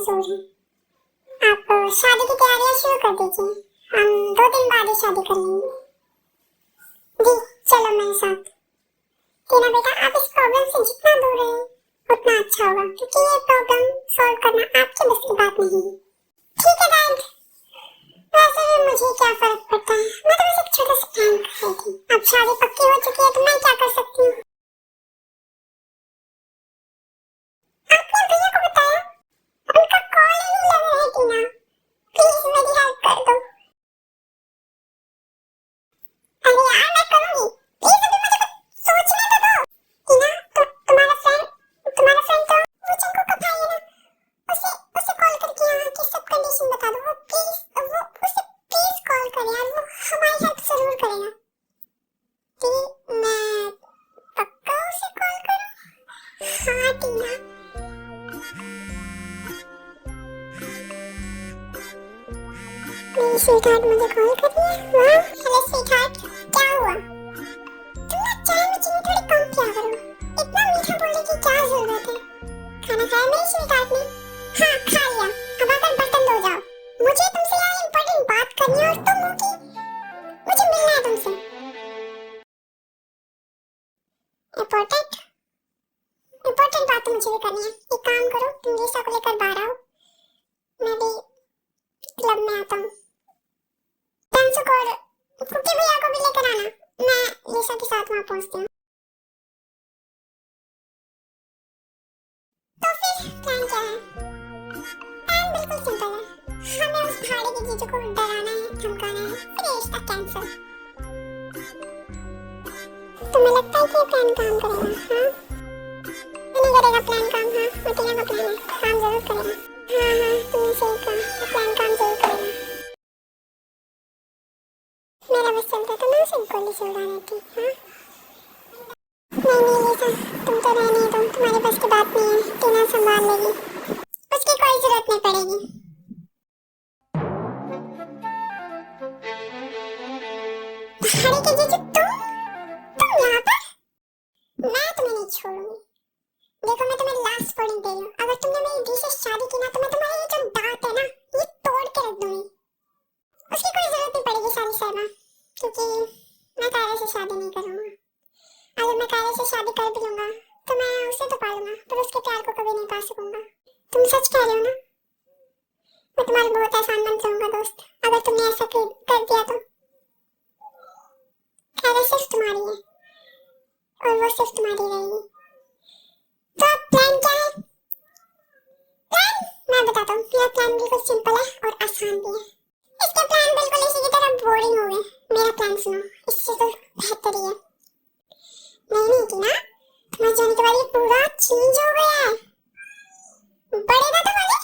मंजूर है। आप शादी की तैयारियां शुरू कर दीजिए, हम 2 दिन बाद ही शादी कर लेंगे। जी चलो मेरे साथ। टीना बेटा, आप इस प्रॉब्लम से जितना दूर रहे उतना अच्छा होगा, क्योंकि ये प्रॉब्लम सॉल्व करना आपके बस की बात नहीं है। ठीक है डैड, वैसे भी मुझे क्या फर्क पड़ता है, मैं तो बस एक छोटा सा प्लान कर रही थी। अब शादी पक्की हो चुकी है तो मैं क्या कर सकती हूँ। आपने भैया को बताया? उनका कॉल ही नहीं लग रहा है टीना, प्लीज मेरी हेल्प कर दो। अरे यार मैं करूंगी, प्लीज अभी मुझे कुछ सोचने तो दो। टीना, तुम्हारा फ्रेंड तो वो चिंकू का भाई है ना, उसे उसे कॉल करके यहाँ की सब कंडीशन बता दो। वो उसे प्लीज कॉल करे यार, वो हमारी हेल्प जरूर करेगा। मैं पक्का उसे कॉल करूँ? हाँ टीना। प्लीज स्वीटहार्ट मुझे कॉल करिए। हाँ हेलो स्वीटहार्ट, क्या हुआ? तुम ना चाय में चीनी थोड़ी कम किया करो, इतना मीठा बोलने की क्या जरूरत है। खाना खाया मेरी स्वीटहार्ट ने? हाँ खा लिया, अब आकर बर्तन धो जाओ। मुझे तुमसे यार इम्पोर्टेंट बात करनी है और तुम हो कि मुझे मिलना है तुमसे। इम्पोर्टेंट इम्पोर्टेंट बात तो मुझे भी करनी है। एक काम करो, तुम लिसा को लेकर बाहर आओ, मैं भी क्लब में आता हूँ। तंसुक और कुकी भैया को भी लेकर आना, मैं लिसा के साथ वहाँ पहुँचती हूँ। तो फिर प्लान क्या है? प्लान बिल्कुल सिंपल है, हमें उस भाड़े के जीजू को डराना है, धमकाना है, फिर ये रिश्ता कैंसिल। तुम्हें लगता है कि ये प्लान काम करेगा? हाँ नहीं करेगा प्लान काम। हाँ वो टीना का प्लान है, काम जरूर करेगा। हाँ हाँ तुमने सही कहा, ये प्लान काम जरूर करेगा। मेरा बस चलता तो मैं उसे गोली से उड़ा देती। हाँ नहीं लिसा, तुम तो रहने दो, तुम्हारे बस की बात नहीं है, टीना संभाल लेगी, उसकी कोई जरूरत नहीं पड़ेगी। भाड़े के जीजू तुम यहाँ पर? मैं तुम्हें नहीं छोड़ूंगी। देखो मैं तुम्हें लास्ट वार्निंग दे रही हूँ, अगर तुमने मेरी दी से शादी की ना तो मैं तुम्हारे ये जो दांत है ना ये तोड़ के रख दूंगी। उसकी कोई जरूरत नहीं पड़ेगी सारी शर्मा, क्योंकि मैं कायरा से शादी नहीं करूंगा। अगर मैं कायरा से शादी कर भी लूंगा तो मैं उसे तो पालूंगा, पर उसके प्यार को कभी नहीं पा सकूंगा। तुम सच कह रहे हो ना? मैं तुम्हारा बहुत एहसान मंद रहूंगा दोस्त, अगर तुमने ऐसा कर दिया तो। कायरा सिर्फ तुम्हारी है और वो सिर्फ तुम्हारी रहेगी। तो अब प्लान क्या है? प्लान मैं बताता हूँ, मेरा प्लान बिल्कुल सिंपल है और आसान भी है। इसके प्लान बिल्कुल इसी की तरह बोरिंग हो गए, मेरा प्लान सुनो, इससे तो बेहतर ही है। नहीं टीना, तुम्हारे जाने के बाद ये पूरा चेंज हो गया है, बड़े ना तुम्हारे।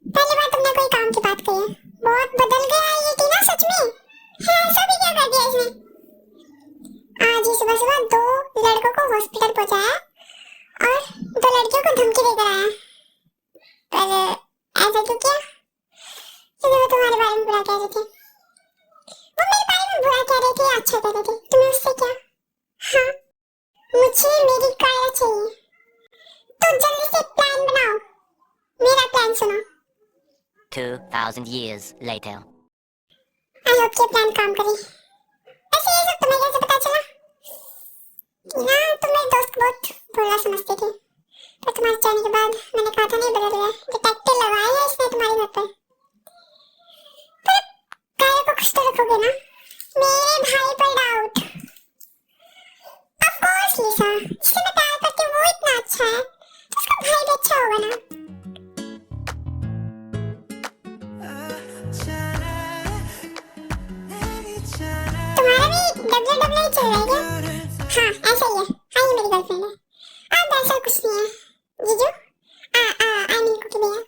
पहली बार तुमने कोई काम की बात कही है, बहुत बदल गया है ये टीना सच में। है ऐसा भी क्या कर दिया इसने? आज ही सुबह सुबह 2 लड़कों को हॉस्पिटल पहुंचाया और 2 लड़कियों को धमकी देकर आया, पर ऐसा क्यों किया? क्योंकि वो तुम्हारे बारे में बुरा कह रहे थे। वो मेरे बारे में बुरा कह रहे थे या अच्छा कह रहे थे, तुम्हें उससे क्या? हाँ मुझे मेरी काया चाहिए, तो जल्दी से प्लान बनाओ, मेरा प्लान सुनो। 2000 years later. आई होप ये प्लान काम करे। ऐसे ये सब तुम्हें कैसे पता चला? ना तुम मेरे दोस्त को बहुत भोला समझते थे, पर तुम्हारे जाने के बाद मैंने कहा था नहीं बदल गया। डिटेक्टिव लगाया है इसने तुम्हारे घर पर काया को खुश तो रखोगे ना? मेरे भाई पर डाउट? ऑफ कोर्स लिसा, जिसे मैं प्यार करती हूँ वो इतना अच्छा है तो उसका भाई भी अच्छा होगा ना। तुम्हारा भी डबल डबल ही चल रहा है क्या? हाँ ऐसा ही है, हाँ ये मेरी गर्लफ्रेंड है। अब ऐसा कुछ नहीं है जीजू, आई मीन कुकी भैया,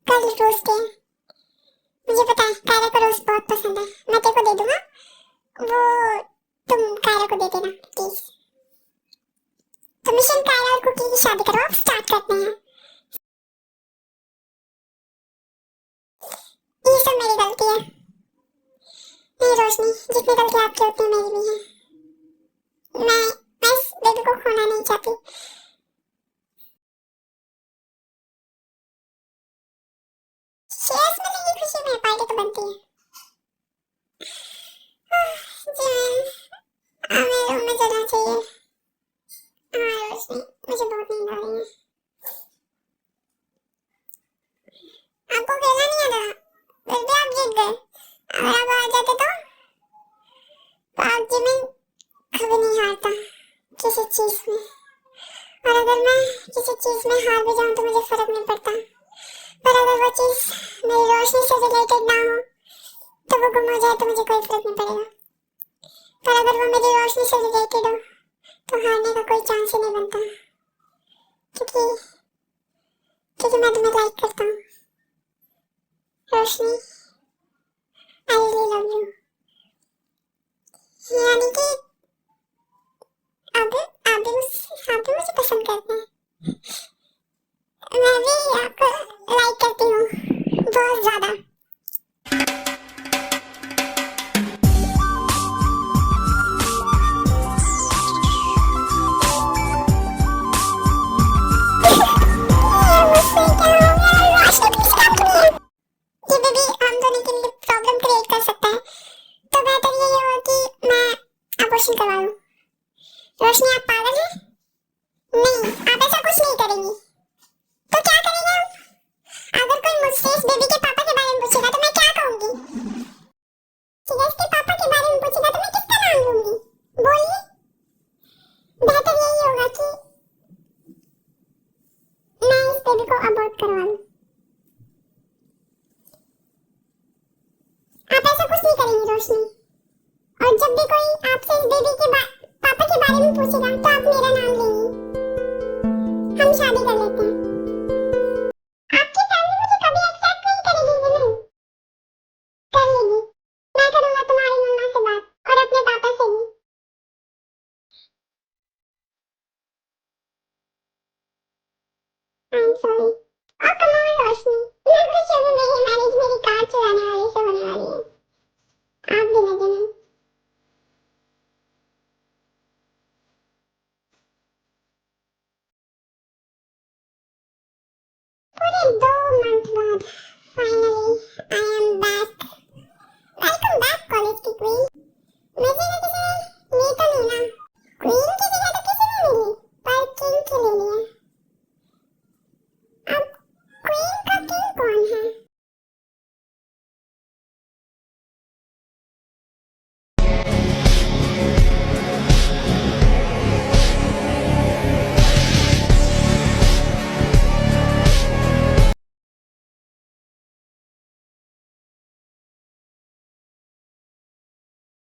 कल रोस्ट है। मुझे पता है कायरा को रोस्ट बहुत पसंद है, मैं तेरे को दे दूंगा, वो तुम कायरा को दे देना प्लीज। तो मिशन कायरा और कुकी की शादी करो, अब स्टार्ट करते हैं। ये सब मेरी गलती है। नहीं रोशनी, जितनी गलती आपकी उतनी मेरी भी है। मैं इस बेबी को खोना नहीं चाहती। शेयर्स मिलेगी खुशी में, पार्टी तो बनती है। हमें रूम में चलना चाहिए। हाँ रोशनी, मुझे बहुत नींद आ रही है। आपको खेलना नहीं आता, फिर भी आप जीत गए। अगर आप हार जाते तो पबजी में कभी नहीं हारता किसी चीज में, और अगर मैं किसी चीज में हार भी जाऊं तो मुझे फर्क नहीं पड़ता। पर अगर वो चीज मेरी रोशनी से रिलेटेड ना हो तो वो गुम हो जाए तो मुझे कोई फर्क नहीं पड़ेगा। पर अगर वो मेरी रोशनी से रिलेटेड हो तो हारने का कोई चांस ही नहीं बनता, क्योंकि क्योंकि मैं तुम्हें लाइक करता हूँ Roshni. I really love you. यानी कि आप भी मुझे पसंद करते हैं। मैं भी आपको लाइक करती हूँ बहुत ज्यादा। ये बेबी हम दोनों के लिए प्रॉब्लम क्रिएट कर सकता है, तो बेहतर ये हो कि मैं अबॉर्शन करवा लूं। रोशनी आप पागल हैं? नहीं, आप ऐसा कुछ नहीं करेंगी। तो क्या करेंगे हम? अगर कोई मुझसे इस बेबी के पापा के बारे में पूछेगा तो मैं क्या कहूंगी? सीरियस के पापा के बारे में पूछेगा तो मैं किसका नाम लूंगी? बोलिए। बेहतर यही होगा कि मैं इस बेबी को अबॉर्ट करवा लूं। आप ऐसा कुछ नहीं करेंगी रोशनी, और जब भी कोई आपसे इस बेबी के पापा के बारे में पूछेगा तो आप मेरा नाम लेंगी। हम शादी कर लेते हैं। आपकी फैमिली मुझे कभी एक्सेप्ट नहीं करेगी विनय। कर लेगी। मैं करूंगा तुम्हारी मम्मा से बात और अपने पापा से भी। I am sorry. और कम ऑन रोशनी, मैं खुश हूं मेरी मैरिज मेरी कार चुराने वाले से होने वाली है। आप भी लगे हैं। पूरे 2 मंथ बाद finally I am back. Welcome back college की क्वीन।